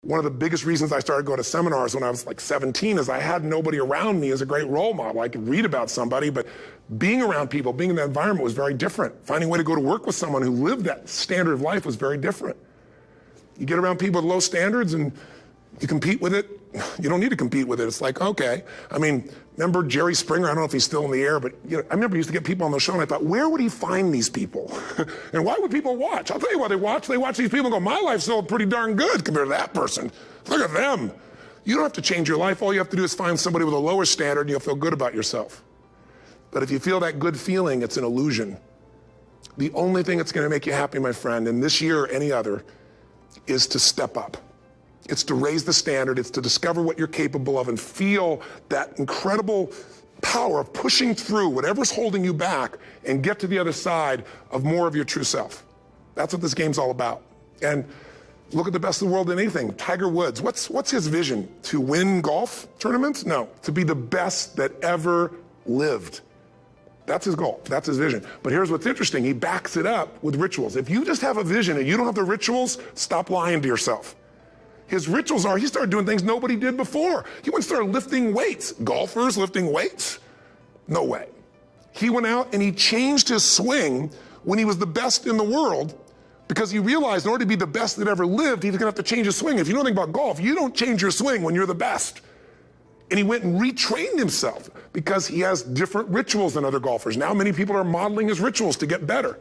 One of the biggest reasons I started going to seminars when I was like 17 is I had nobody around me as a great role model. I could read about somebody, but being around people, being in that environment was very different. Finding a way to go to work with someone who lived that standard of life was very different. You get around people with low standards and you compete with it. You don't need to compete with it. It's like, okay. I mean, remember Jerry Springer? I don't know if he's still in the air, but I remember he used to get people on the show and I thought, where would he find these people? And why would people watch? I'll tell you why they watch. They watch these people and go, my life's still pretty darn good compared to that person. Look at them. You don't have to change your life. All you have to do is find somebody with a lower standard and you'll feel good about yourself. But if you feel that good feeling, it's an illusion. The only thing that's going to make you happy, my friend, and this year or any other, is to step up. It's to raise the standard. It's to discover what you're capable of and feel that incredible power of pushing through whatever's holding you back and get to the other side of more of your true self. That's what this game's all about. And look at the best of the world in anything. Tiger Woods, what's his vision? To win golf tournaments? No, to be the best that ever lived. That's his goal. That's his vision. But here's what's interesting. He backs it up with rituals. If you just have a vision and you don't have the rituals, stop lying to yourself. His rituals are, he started doing things nobody did before. He went and started lifting weights. Golfers lifting weights? No way. He went out and he changed his swing when he was the best in the world because he realized in order to be the best that ever lived, he was gonna have to change his swing. If you know anything about golf, you don't change your swing when you're the best. And he went and retrained himself because he has different rituals than other golfers. Now many people are modeling his rituals to get better.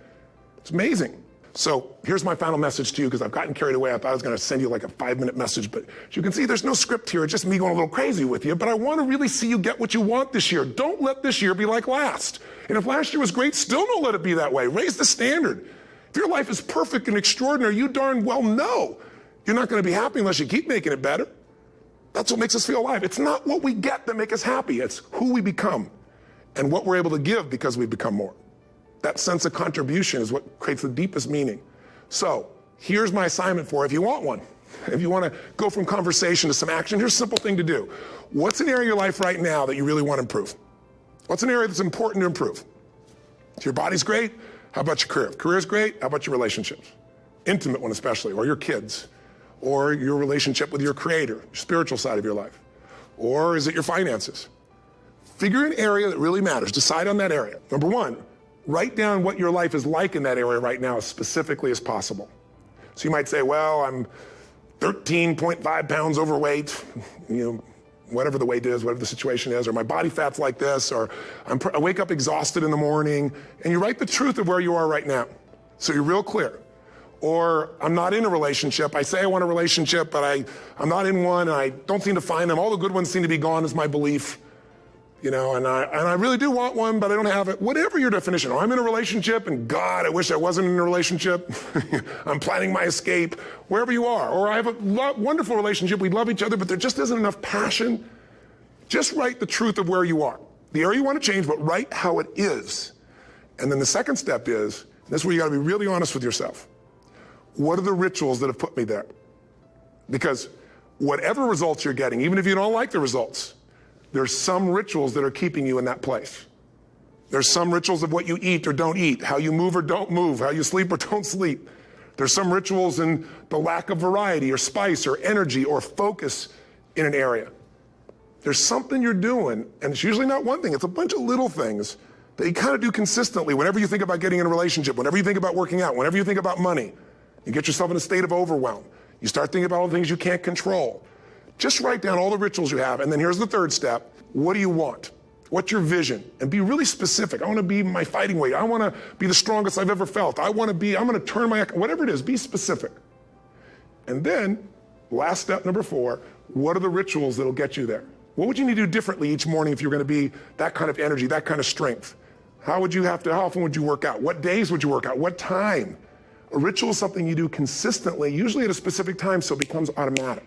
It's amazing. So here's my final message to you because I've gotten carried away. I thought I was going to send you like a 5-minute message, but as you can see, there's no script here. It's just me going a little crazy with you, but I want to really see you get what you want this year. Don't let this year be like last. And if last year was great, still don't let it be that way. Raise the standard. If your life is perfect and extraordinary, you darn well know you're not going to be happy unless you keep making it better. That's what makes us feel alive. It's not what we get that makes us happy. It's who we become and what we're able to give because we become more. That sense of contribution is what creates the deepest meaning. So here's my assignment for you if you want one. If you want to go from conversation to some action, here's a simple thing to do. What's an area of your life right now that you really want to improve? What's an area that's important to improve? If your body's great, how about your career? If career's great, how about your relationships? Intimate one especially, or your kids, or your relationship with your creator, your spiritual side of your life. Or is it your finances? Figure an area that really matters. Decide on that area. Number one, write down what your life is like in that area right now as specifically as possible. So you might say, well, I'm 13.5 pounds overweight, whatever the weight is, whatever the situation is, or my body fat's like this, or I wake up exhausted in the morning, and you write the truth of where you are right now. So you're real clear. Or I'm not in a relationship. I say I want a relationship, but I'm not in one, and I don't seem to find them. All the good ones seem to be gone is my belief. And I really do want one, but I don't have it. Whatever your definition. Or I'm in a relationship, and God, I wish I wasn't in a relationship. I'm planning my escape, wherever you are. Or I have a wonderful relationship. We love each other, but there just isn't enough passion. Just write the truth of where you are. The area you want to change, but write how it is. And then the second step is, this is where you got to be really honest with yourself. What are the rituals that have put me there? Because whatever results you're getting, even if you don't like the results, there's some rituals that are keeping you in that place. There's some rituals of what you eat or don't eat, how you move or don't move, how you sleep or don't sleep. There's some rituals in the lack of variety or spice or energy or focus in an area. There's something you're doing, and it's usually not one thing, it's a bunch of little things that you kind of do consistently whenever you think about getting in a relationship, whenever you think about working out, whenever you think about money. You get yourself in a state of overwhelm. You start thinking about all the things you can't control. Just write down all the rituals you have, and then here's the third step. What do you want? What's your vision? And be really specific. I want to be my fighting weight. I want to be the strongest I've ever felt. I'm going to turn whatever it is, be specific. And then, last step, number 4, what are the rituals that'll get you there? What would you need to do differently each morning if you're going to be that kind of energy, that kind of strength? How often would you work out? What days would you work out? What time? A ritual is something you do consistently, usually at a specific time, so it becomes automatic.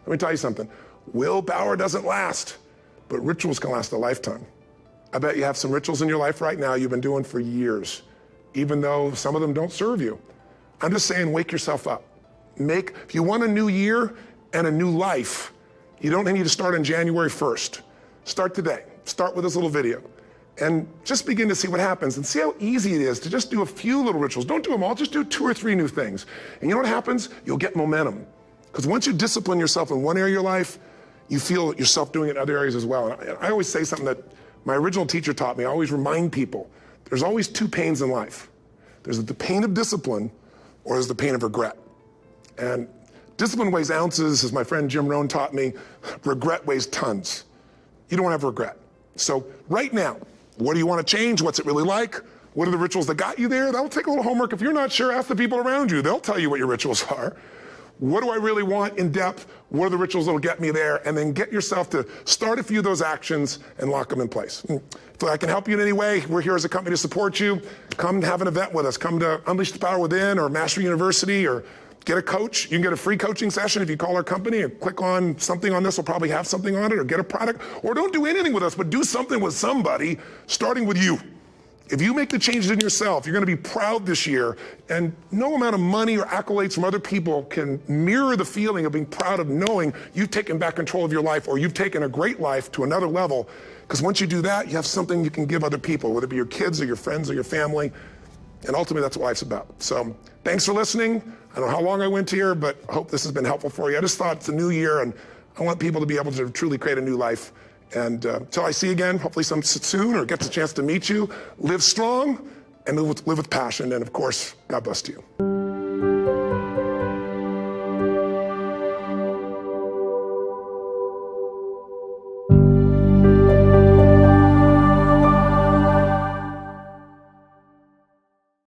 Let me tell you something. Willpower doesn't last, but rituals can last a lifetime. I bet you have some rituals in your life right now you've been doing for years, even though some of them don't serve you. I'm just saying, wake yourself up. If you want a new year and a new life, you don't need to start on January 1st. Start today. Start with this little video. And just begin to see what happens and see how easy it is to just do a few little rituals. Don't do them all, just do 2 or 3 new things. And you know what happens? You'll get momentum. Because once you discipline yourself in one area of your life, you feel yourself doing it in other areas as well. And I always say something that my original teacher taught me. I always remind people, there's always two pains in life. There's the pain of discipline, or there's the pain of regret. And discipline weighs ounces, as my friend Jim Rohn taught me. Regret weighs tons. You don't want to have regret. So right now, what do you want to change? What's it really like? What are the rituals that got you there? That'll take a little homework. If you're not sure, ask the people around you. They'll tell you what your rituals are. What do I really want in depth? What are the rituals that will get me there? And then get yourself to start a few of those actions and lock them in place. If I can help you in any way, we're here as a company to support you. Come have an event with us. Come to Unleash the Power Within or Master University, or get a coach. You can get a free coaching session if you call our company and click on something on this. We'll probably have something on it, or get a product. Or don't do anything with us, but do something with somebody, starting with you. If you make the changes in yourself, you're going to be proud this year, and no amount of money or accolades from other people can mirror the feeling of being proud of knowing you've taken back control of your life, or you've taken a great life to another level. Because once you do that, you have something you can give other people, whether it be your kids or your friends or your family. And ultimately, that's what life's about. So thanks for listening. I don't know how long I went here, but I hope this has been helpful for you. I just thought it's a new year, and I want people to be able to truly create a new life. And until I see you again, hopefully soon, or get the chance to meet you, live strong and live with passion. And of course, God bless to you.